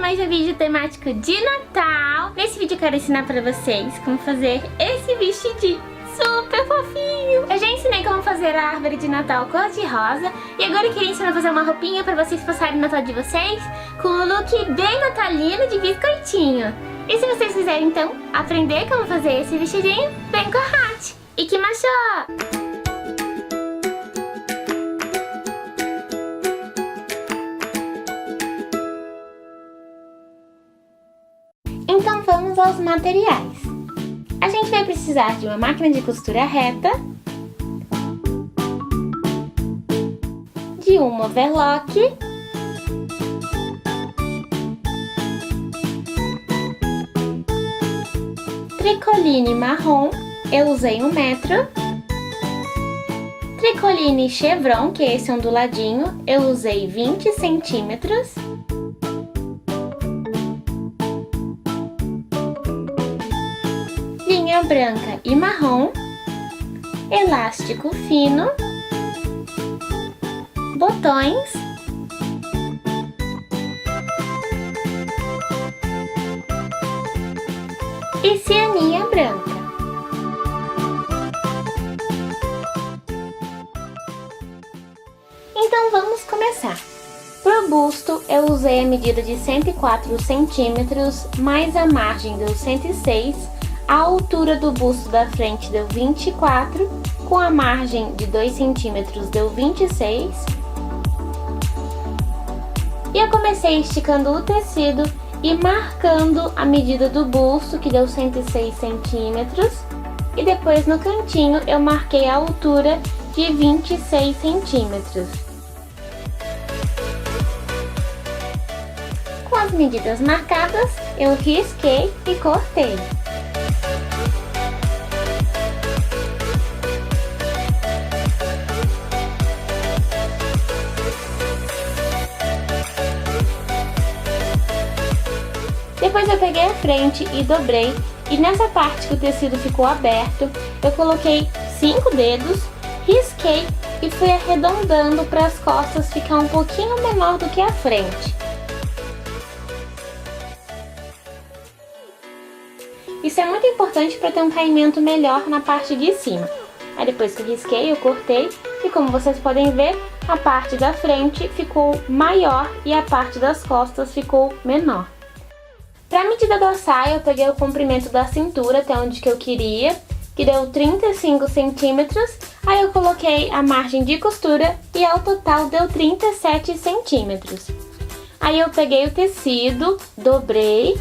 mais um vídeo temático de Natal. Nesse vídeo eu quero ensinar pra vocês como fazer esse vestidinho super fofinho. Eu já ensinei como fazer a árvore de Natal cor de rosa e agora eu queria ensinar a fazer uma roupinha pra vocês passarem o Natal de vocês com um look bem natalino de biscoitinho. E se vocês quiserem então aprender como fazer esse vestidinho, vem com a Hat! Ikimashou! Então vamos aos materiais. A gente vai precisar de uma máquina de costura reta, de um overlock, tricoline marrom, eu usei 1 metro, tricoline chevron, que é esse onduladinho, eu usei 20 centímetros, linha branca e marrom, elástico fino, botões, e cianinha branca. Então vamos começar. Pro busto eu usei a medida de 104 centímetros, mais a margem deu 106. A altura do busto da frente deu 24, com a margem de 2 centímetros deu 26. E eu comecei esticando o tecido e marcando a medida do busto, que deu 106 centímetros. E depois no cantinho eu marquei a altura de 26 centímetros. Com as medidas marcadas, eu risquei e cortei. Depois eu peguei a frente e dobrei, e nessa parte que o tecido ficou aberto, eu coloquei 5 dedos, risquei e fui arredondando para as costas ficar um pouquinho menor do que a frente. Isso é muito importante para ter um caimento melhor na parte de cima. Aí depois que eu risquei, eu cortei, e como vocês podem ver, a parte da frente ficou maior e a parte das costas ficou menor. Para a medida da saia, eu peguei o comprimento da cintura até onde que eu queria, que deu 35 centímetros. Aí eu coloquei a margem de costura e ao total deu 37 centímetros. Aí eu peguei o tecido, dobrei,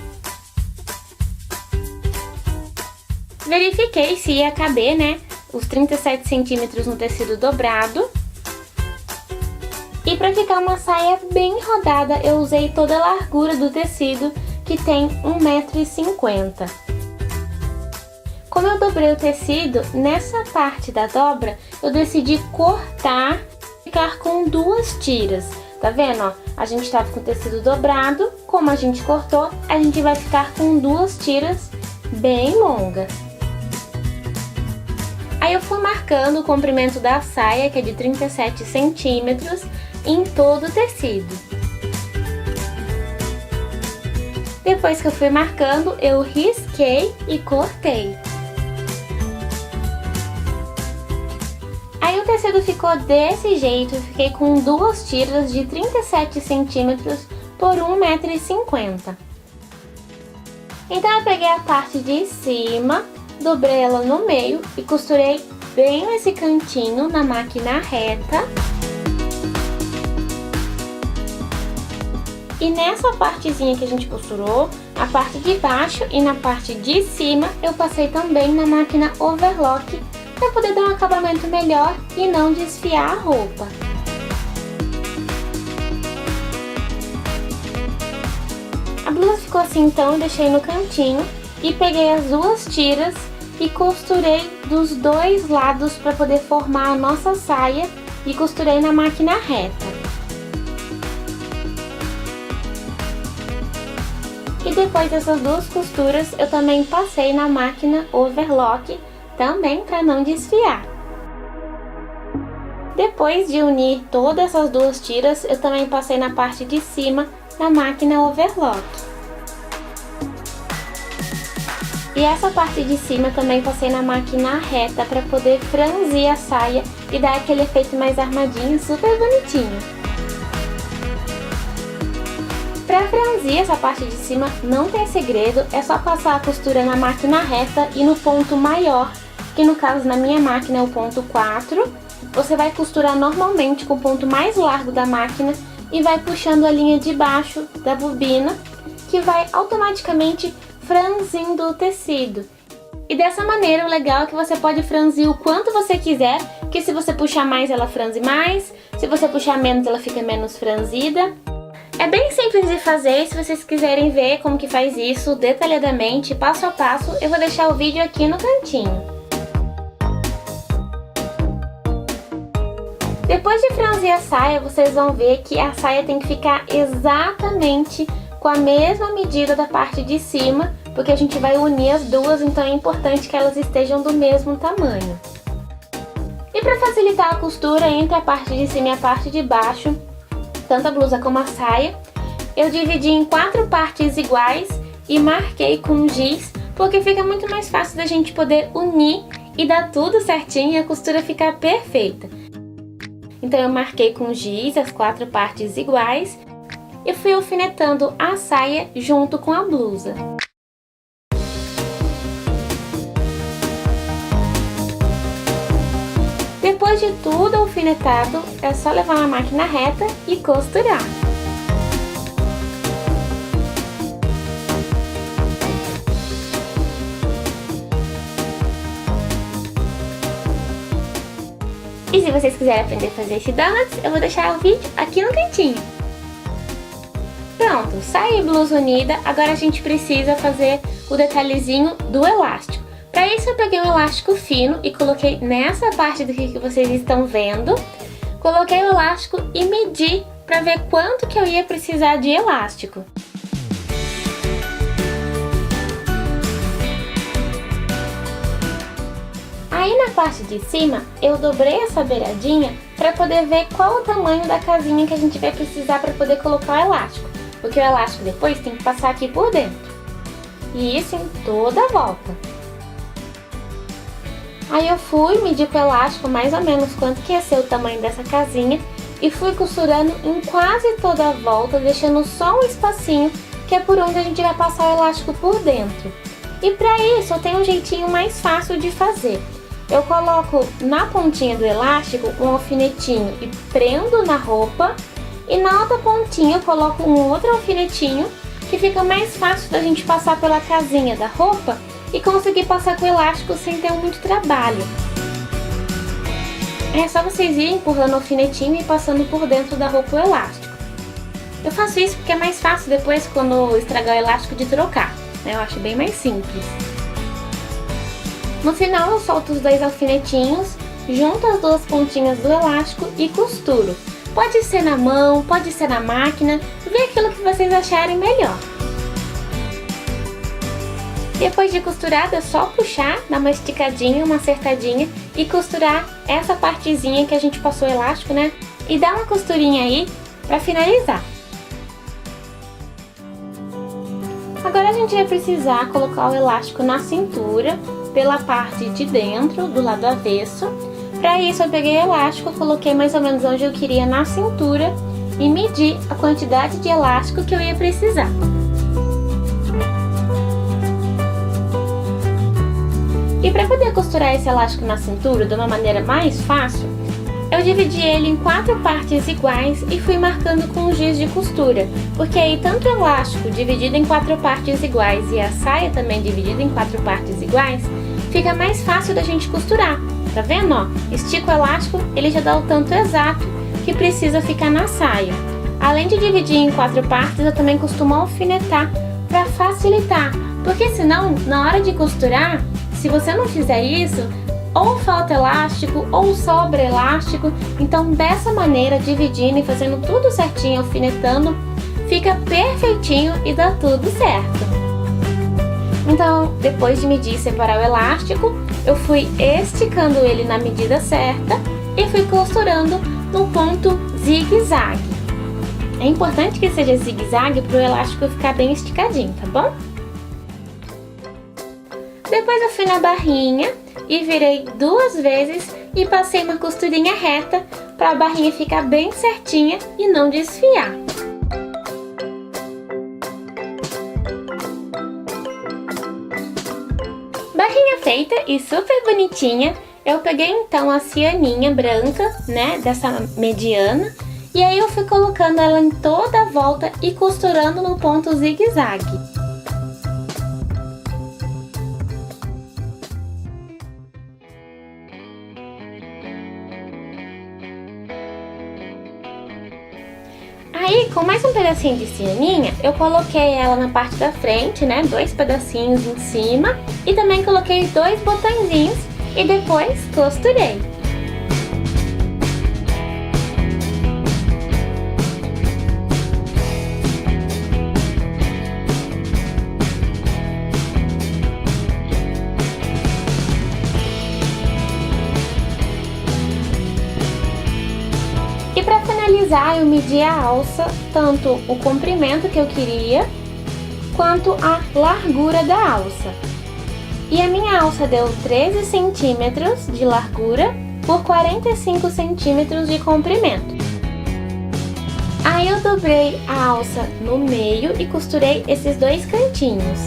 verifiquei se ia caber, né, os 37 centímetros no tecido dobrado. E para ficar uma saia bem rodada, eu usei toda a largura do tecido, que tem 1,50 m. Como eu dobrei o tecido, nessa parte da dobra, eu decidi cortar e ficar com 2 tiras. Tá vendo, ó? A gente tava com o tecido dobrado, como a gente cortou, a gente vai ficar com 2 tiras bem longas. Aí eu fui marcando o comprimento da saia, que é de 37 centímetros, em todo o tecido. Depois que eu fui marcando, eu risquei e cortei. Aí o tecido ficou desse jeito, eu fiquei com 2 tiras de 37 centímetros por 1,50 m. Então eu peguei a parte de cima, dobrei ela no meio e costurei bem nesse cantinho na máquina reta. E nessa partezinha que a gente costurou, a parte de baixo e na parte de cima, eu passei também na máquina overlock para poder dar um acabamento melhor e não desfiar a roupa. A blusa ficou assim, então eu deixei no cantinho e peguei as 2 tiras e costurei dos 2 lados para poder formar a nossa saia e costurei na máquina reta. E depois dessas 2 costuras, eu também passei na máquina overlock, também para não desfiar. Depois de unir todas essas 2 tiras, eu também passei na parte de cima na máquina overlock. E essa parte de cima também passei na máquina reta para poder franzir a saia e dar aquele efeito mais armadinho, super bonitinho. Para franzir essa parte de cima não tem segredo, é só passar a costura na máquina reta e no ponto maior, que no caso na minha máquina é o ponto 4. Você vai costurar normalmente com o ponto mais largo da máquina e vai puxando a linha de baixo da bobina, que vai automaticamente franzindo o tecido. E dessa maneira o legal é que você pode franzir o quanto você quiser, que se você puxar mais ela franze mais, se você puxar menos ela fica menos franzida. É bem simples de fazer, e se vocês quiserem ver como que faz isso detalhadamente, passo a passo, eu vou deixar o vídeo aqui no cantinho. Depois de franzir a saia, vocês vão ver que a saia tem que ficar exatamente com a mesma medida da parte de cima, porque a gente vai unir as duas, então é importante que elas estejam do mesmo tamanho. E para facilitar a costura entre a parte de cima e a parte de baixo, tanto a blusa como a saia, eu dividi em 4 partes iguais e marquei com giz, porque fica muito mais fácil da gente poder unir e dar tudo certinho e a costura ficar perfeita. Então eu marquei com giz as 4 partes iguais e fui alfinetando a saia junto com a blusa. Depois de tudo alfinetado, é só levar na máquina reta e costurar. E se vocês quiserem aprender a fazer esse donuts, eu vou deixar o vídeo aqui no cantinho. Pronto, saia e blusa unida, agora a gente precisa fazer o detalhezinho do elástico. Para isso eu peguei um elástico fino e coloquei nessa parte daqui que vocês estão vendo. Coloquei o elástico e medi para ver quanto que eu ia precisar de elástico. Aí na parte de cima eu dobrei essa beiradinha para poder ver qual o tamanho da casinha que a gente vai precisar para poder colocar o elástico. Porque o elástico depois tem que passar aqui por dentro. E isso em toda a volta. Aí eu fui medir com o elástico mais ou menos quanto que ia ser o tamanho dessa casinha e fui costurando em quase toda a volta, deixando só um espacinho que é por onde a gente vai passar o elástico por dentro. E para isso eu tenho um jeitinho mais fácil de fazer. Eu coloco na pontinha do elástico um alfinetinho e prendo na roupa, e na outra pontinha eu coloco um outro alfinetinho que fica mais fácil da gente passar pela casinha da roupa e conseguir passar com o elástico sem ter muito trabalho. É só vocês irem empurrando o alfinetinho e passando por dentro da roupa o elástico. Eu faço isso porque é mais fácil depois, quando estragar o elástico, de trocar, né? Eu acho bem mais simples. No final eu solto os 2 alfinetinhos, junto as 2 pontinhas do elástico e costuro. Pode ser na mão, pode ser na máquina, vê aquilo que vocês acharem melhor. Depois de costurado é só puxar, dar uma esticadinha, uma acertadinha e costurar essa partezinha que a gente passou o elástico, né? E dar uma costurinha aí pra finalizar. Agora a gente vai precisar colocar o elástico na cintura, pela parte de dentro, do lado avesso. Para isso eu peguei o elástico, coloquei mais ou menos onde eu queria na cintura e medi a quantidade de elástico que eu ia precisar. E para poder costurar esse elástico na cintura de uma maneira mais fácil, eu dividi ele em 4 partes iguais e fui marcando com giz de costura, porque aí tanto o elástico dividido em 4 partes iguais e a saia também dividida em 4 partes iguais, fica mais fácil da gente costurar. Tá vendo, ó? Estica o elástico, ele já dá o tanto exato que precisa ficar na saia. Além de dividir em 4 partes, eu também costumo alfinetar para facilitar, porque senão, na hora de costurar, se você não fizer isso, ou falta elástico ou sobra elástico. Então dessa maneira, dividindo e fazendo tudo certinho, alfinetando, fica perfeitinho e dá tudo certo. Então depois de medir e separar o elástico, eu fui esticando ele na medida certa e fui costurando no ponto zigue-zague. É importante que seja zigue-zague para o elástico ficar bem esticadinho, tá bom? Depois eu fui na barrinha e virei 2 vezes e passei uma costurinha reta para a barrinha ficar bem certinha e não desfiar. Barrinha feita e super bonitinha, eu peguei então a cianinha branca, né, dessa mediana, e aí eu fui colocando ela em toda a volta e costurando no ponto zigue-zague. Aí, com mais um pedacinho de cianinha, eu coloquei ela na parte da frente, né, 2 pedacinhos em cima, e também coloquei 2 botõezinhos e depois costurei. E para finalizar, eu medi a alça, tanto o comprimento que eu queria, quanto a largura da alça. E a minha alça deu 13 centímetros de largura por 45 centímetros de comprimento. Aí eu dobrei a alça no meio e costurei esses 2 cantinhos.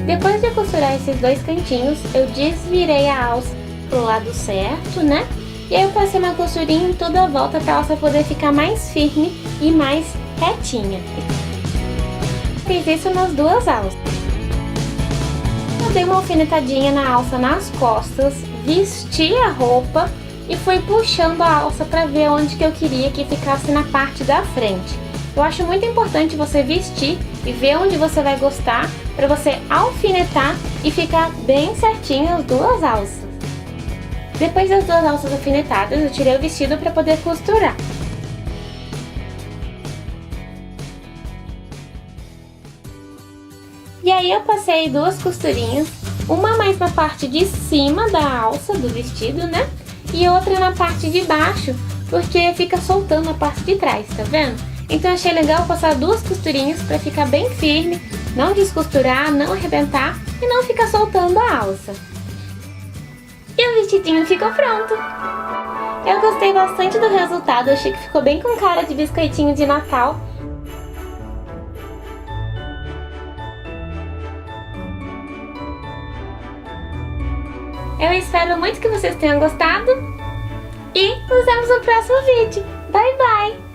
Depois de costurar esses 2 cantinhos, eu desvirei a alça pro lado certo, né? E aí eu passei uma costurinha em toda a volta para a alça poder ficar mais firme e mais retinha. Fiz isso nas 2 alças. Eu dei uma alfinetadinha na alça nas costas, vesti a roupa e fui puxando a alça para ver onde que eu queria que ficasse na parte da frente. Eu acho muito importante você vestir e ver onde você vai gostar para você alfinetar e ficar bem certinho as 2 alças. Depois das 2 alças alfinetadas, eu tirei o vestido para poder costurar. E aí eu passei 2 costurinhas, uma mais na parte de cima da alça do vestido, né? E outra na parte de baixo, porque fica soltando a parte de trás, tá vendo? Então eu achei legal passar 2 costurinhas para ficar bem firme, não descosturar, não arrebentar e não ficar soltando a alça. E o vestidinho ficou pronto! Eu gostei bastante do resultado, achei que ficou bem com cara de biscoitinho de Natal. Eu espero muito que vocês tenham gostado e nos vemos no próximo vídeo. Bye, bye!